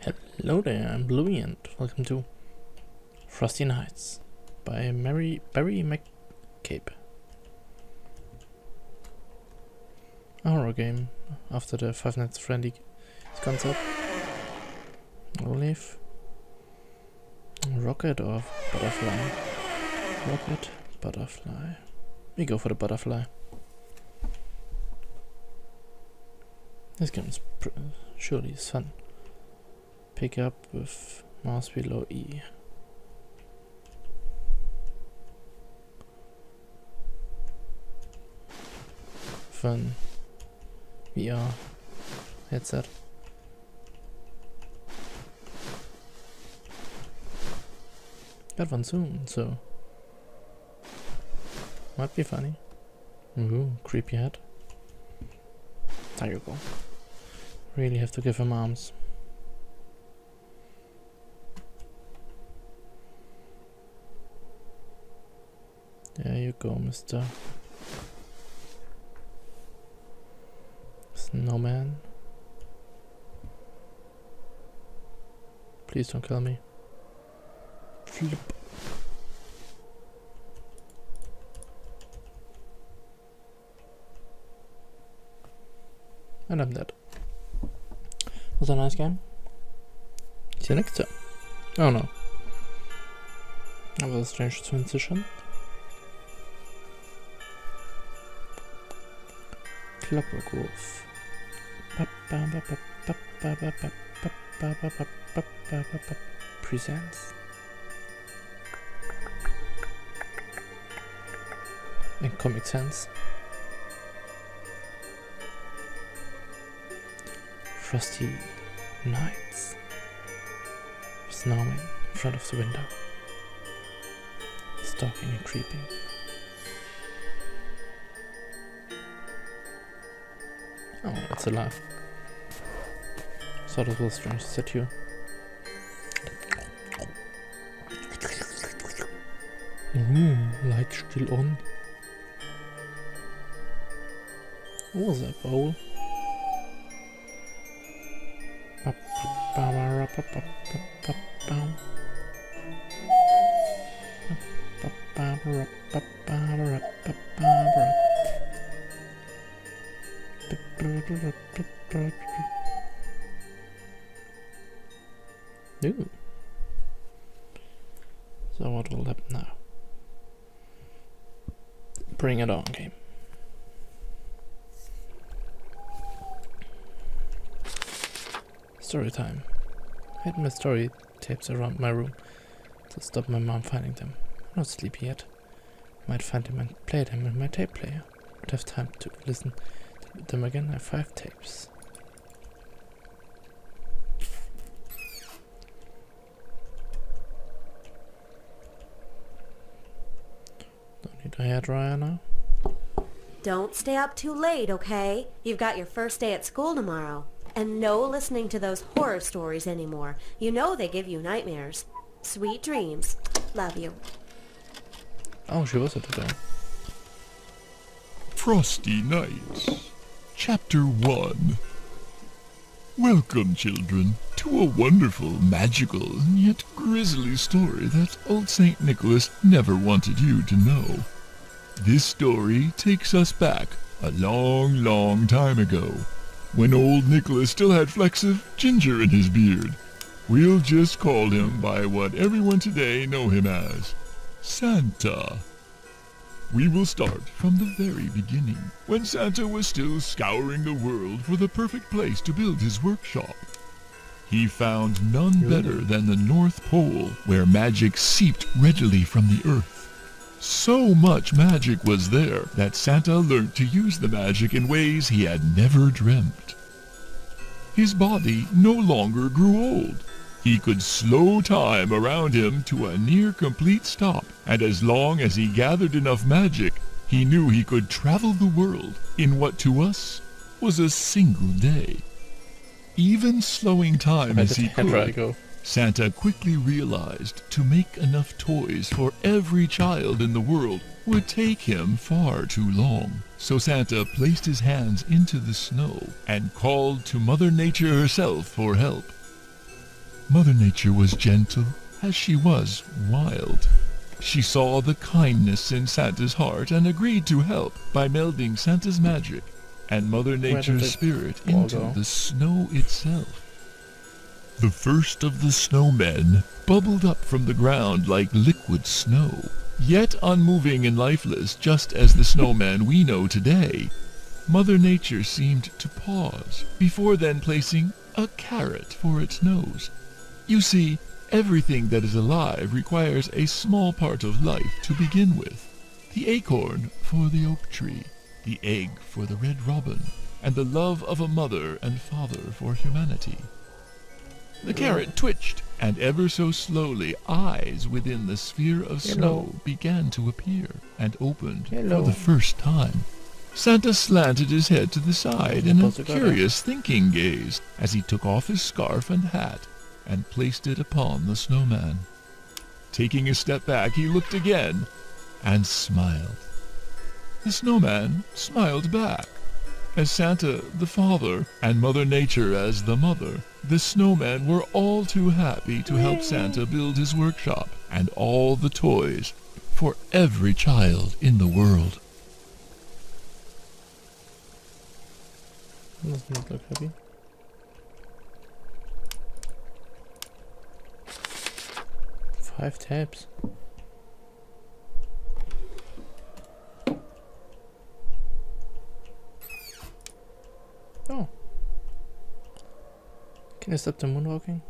Hello there, I'm Bluey and welcome to Frosty Nights by Barry McCabe. A horror game after the Five Nights at Freddy's concept. I believe. Rocket or butterfly? Rocket, butterfly. We go for the butterfly. This game is surely fun. Pick up with mouse below E. Fun. VR headset. Got one soon, so might be funny. Ooh, creepy head. There you go. Really have to give him arms. There you go, Mr. Snowman. Please don't kill me. Flip. And I'm dead. Was a nice game. See you next time. Oh no. That was a strange transition. Clockwork Wolf. Presents. In Comic Sans. Frosty Nights. Snowman in front of the window. Stalking and creeping. Oh, it's alive. Thought it was a strange statue. Light still on. What was that bowl? Ooh. So what will happen now? Bring it on, game. Story time. I hid my story tapes around my room to stop my mom finding them. I'm not sleepy yet. Might find them and play them in my tape player. Would have time to listen to them again. I have 5 tapes. Don't need a hairdryer now. Don't stay up too late, okay? You've got your first day at school tomorrow. And no listening to those horror stories anymore. You know they give you nightmares. Sweet dreams. Love you. Oh, she was at the door. Frosty Nights, Chapter 1. Welcome, children, to a wonderful, magical, and yet grisly story that old St. Nicholas never wanted you to know. This story takes us back a long, long time ago, when old Nicholas still had flecks of ginger in his beard. We'll just call him by what everyone today know him as, Santa. We will start from the very beginning, when Santa was still scouring the world for the perfect place to build his workshop. He found none better than the North Pole, where magic seeped readily from the earth. So much magic was there that Santa learnt to use the magic in ways he had never dreamt. His body no longer grew old. He could slow time around him to a near complete stop, and as long as he gathered enough magic, he knew he could travel the world in what to us was a single day. Even slowing time as he could, Santa quickly realized to make enough toys for every child in the world would take him far too long. So Santa placed his hands into the snow and called to Mother Nature herself for help. Mother Nature was gentle as she was wild. She saw the kindness in Santa's heart and agreed to help by melding Santa's magic and Mother Nature's spirit into the snow itself. The first of the snowmen bubbled up from the ground like liquid snow, yet unmoving and lifeless, just as the snowman we know today. Mother Nature seemed to pause, before then placing a carrot for its nose. You see, everything that is alive requires a small part of life to begin with. The acorn for the oak tree, the egg for the red robin, and the love of a mother and father for humanity. The carrot twitched, and ever so slowly eyes within the sphere of snow began to appear, and opened for the first time. Santa slanted his head to the side in a curious thinking gaze as he took off his scarf and hat and placed it upon the snowman. Taking a step back, he looked again and smiled. The snowman smiled back. As Santa the father and Mother Nature as the mother, the snowmen were all too happy to help Santa build his workshop and all the toys for every child in the world. Doesn't it look heavy? Five tabs. Oh. Can I stop the moonwalking?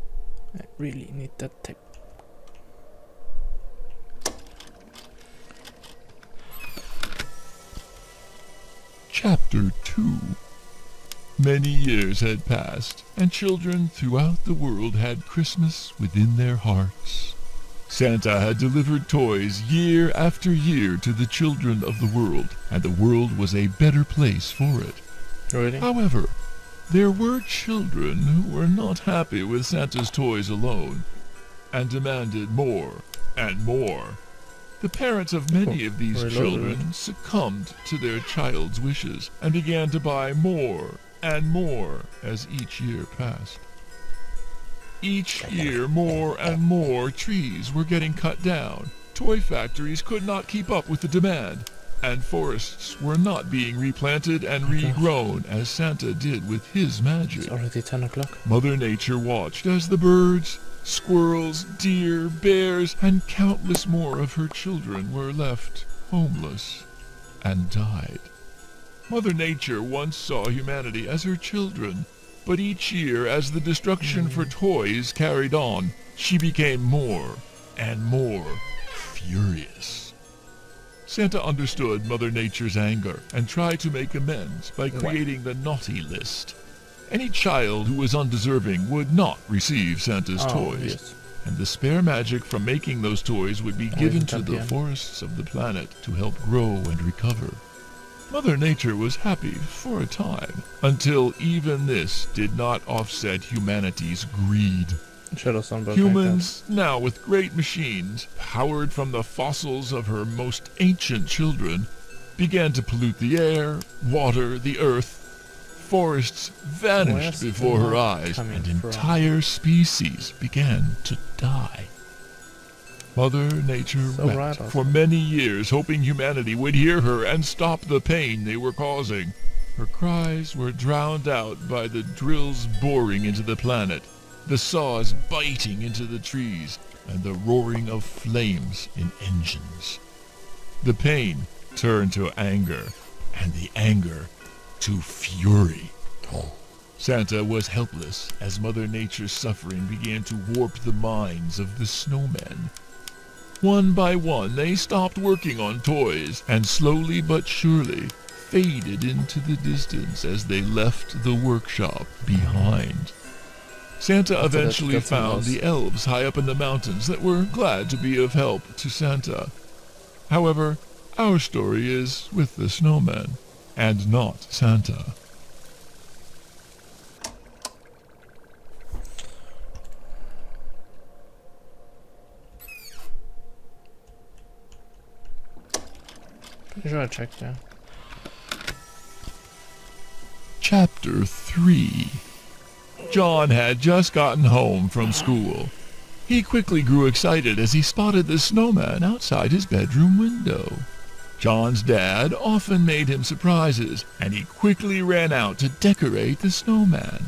I really need that tape. Chapter 2. Many years had passed, and children throughout the world had Christmas within their hearts. Santa had delivered toys year after year to the children of the world, and the world was a better place for it. Really? However, there were children who were not happy with Santa's toys alone, and demanded more and more. The parents of many of these children succumbed to their child's wishes, and began to buy more and more as each year passed. Each year more and more trees were getting cut down. Toy factories could not keep up with the demand, and forests were not being replanted and regrown as Santa did with his magic. It's already 10 o'clock. Mother Nature watched as the birds, squirrels, deer, bears, and countless more of her children were left homeless and died. Mother Nature once saw humanity as her children, but each year as the destruction for toys carried on, she became more and more furious. Santa understood Mother Nature's anger and tried to make amends by creating the naughty list. Any child who was undeserving would not receive Santa's toys, and the spare magic from making those toys would be given to the forests of the planet to help grow and recover. Mother Nature was happy for a time, until even this did not offset humanity's greed. Humans, now with great machines, powered from the fossils of her most ancient children, began to pollute the air, water, the earth. Forests vanished before her eyes, and entire species began to die. Mother Nature wept for many years, hoping humanity would hear her and stop the pain they were causing. Her cries were drowned out by the drills boring into the planet, the saws biting into the trees, and the roaring of flames in engines. The pain turned to anger, and the anger to fury. Santa was helpless as Mother Nature's suffering began to warp the minds of the snowmen. One by one, they stopped working on toys, and slowly but surely faded into the distance as they left the workshop behind. Santa eventually found the elves high up in the mountains that were glad to be of help to Santa. However, our story is with the snowmen, and not Santa. Pretty sure I checked there. Chapter 3. John had just gotten home from school. He quickly grew excited as he spotted the snowman outside his bedroom window. John's dad often made him surprises, and he quickly ran out to decorate the snowman.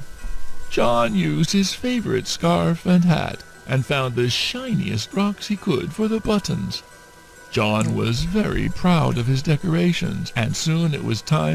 John used his favorite scarf and hat, and found the shiniest rocks he could for the buttons. John was very proud of his decorations, and soon it was time